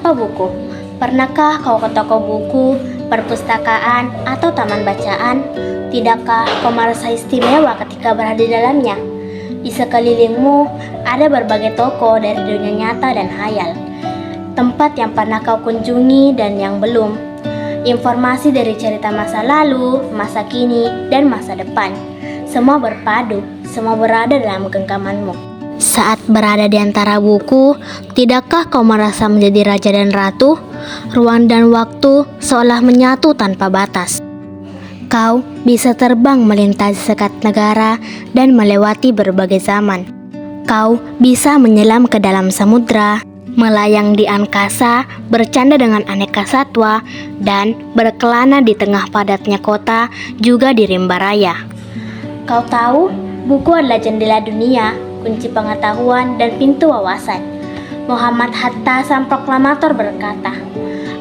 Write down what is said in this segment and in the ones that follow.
tanpa buku. Pernahkah kau ke toko buku, perpustakaan, atau taman bacaan? Tidakkah kau merasa istimewa ketika berada di dalamnya? Di sekelilingmu ada berbagai toko dari dunia nyata dan khayal. Tempat yang pernah kau kunjungi dan yang belum. Informasi dari cerita masa lalu, masa kini, dan masa depan. Semua berpadu, semua berada dalam genggamanmu. Saat berada di antara buku, tidakkah kau merasa menjadi raja dan ratu? Ruang dan waktu seolah menyatu tanpa batas. Kau bisa terbang melintasi sekat negara dan melewati berbagai zaman. Kau bisa menyelam ke dalam samudra, melayang di angkasa, bercanda dengan aneka satwa, dan berkelana di tengah padatnya kota, juga di rimba raya. Kau tahu, buku adalah jendela dunia, kunci pengetahuan, dan pintu wawasan. Muhammad Hatta sang proklamator berkata,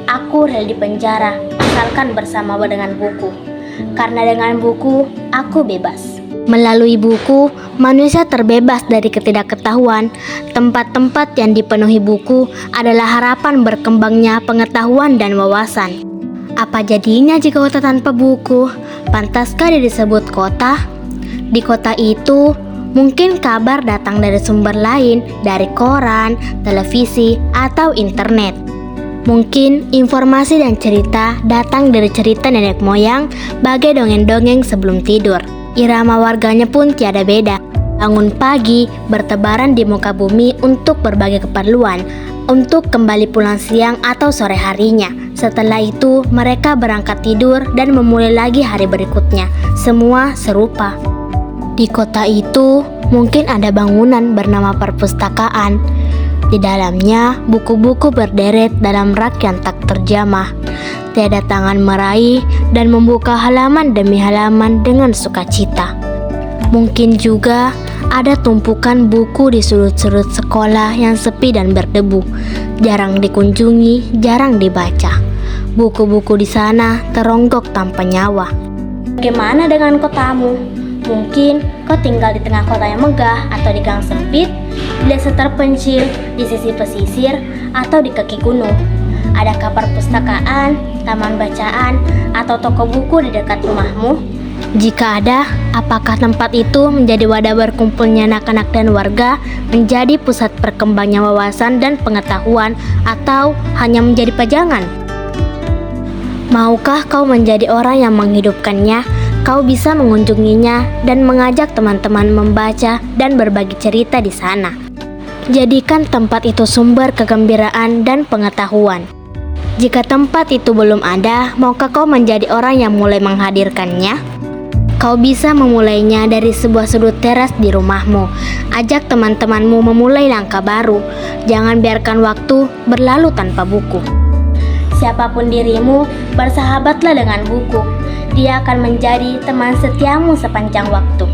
"Aku rela di penjara, asalkan bersama dengan buku. Karena dengan buku, aku bebas." Melalui buku, manusia terbebas dari ketidakketahuan. Tempat-tempat yang dipenuhi buku adalah harapan berkembangnya pengetahuan dan wawasan. Apa jadinya jika kota tanpa buku? Pantaskah dia disebut kota? Di kota itu, mungkin kabar datang dari sumber lain, dari koran, televisi, atau internet. Mungkin informasi dan cerita datang dari cerita nenek moyang, bagai dongeng-dongeng sebelum tidur. Irama warganya pun tiada beda. Bangun pagi, bertebaran di muka bumi untuk berbagai keperluan, untuk kembali pulang siang atau sore harinya. Setelah itu, mereka berangkat tidur dan memulai lagi hari berikutnya. Semua serupa. Di kota itu, mungkin ada bangunan bernama perpustakaan. Di dalamnya, buku-buku berderet dalam rak yang tak terjamah. Tiada tangan meraih dan membuka halaman demi halaman dengan sukacita. Mungkin juga ada tumpukan buku di sudut-sudut sekolah yang sepi dan berdebu. Jarang dikunjungi, jarang dibaca. Buku-buku di sana teronggok tanpa nyawa. Bagaimana dengan kotamu? Mungkin kau tinggal di tengah kota yang megah atau di gang sempit, di desa terpencil, di sisi pesisir, atau di kaki gunung. Adakah perpustakaan, taman bacaan, atau toko buku di dekat rumahmu? Jika ada, apakah tempat itu menjadi wadah berkumpulnya anak-anak dan warga, menjadi pusat perkembangan wawasan dan pengetahuan, atau hanya menjadi pajangan? Maukah kau menjadi orang yang menghidupkannya? Kau bisa mengunjunginya dan mengajak teman-teman membaca dan berbagi cerita di sana. Jadikan tempat itu sumber kegembiraan dan pengetahuan. Jika tempat itu belum ada, maukah kau menjadi orang yang mulai menghadirkannya? Kau bisa memulainya dari sebuah sudut teras di rumahmu. Ajak teman-temanmu memulai langkah baru. Jangan biarkan waktu berlalu tanpa buku. Siapapun dirimu, bersahabatlah dengan buku. Dia akan menjadi teman setiamu sepanjang waktu.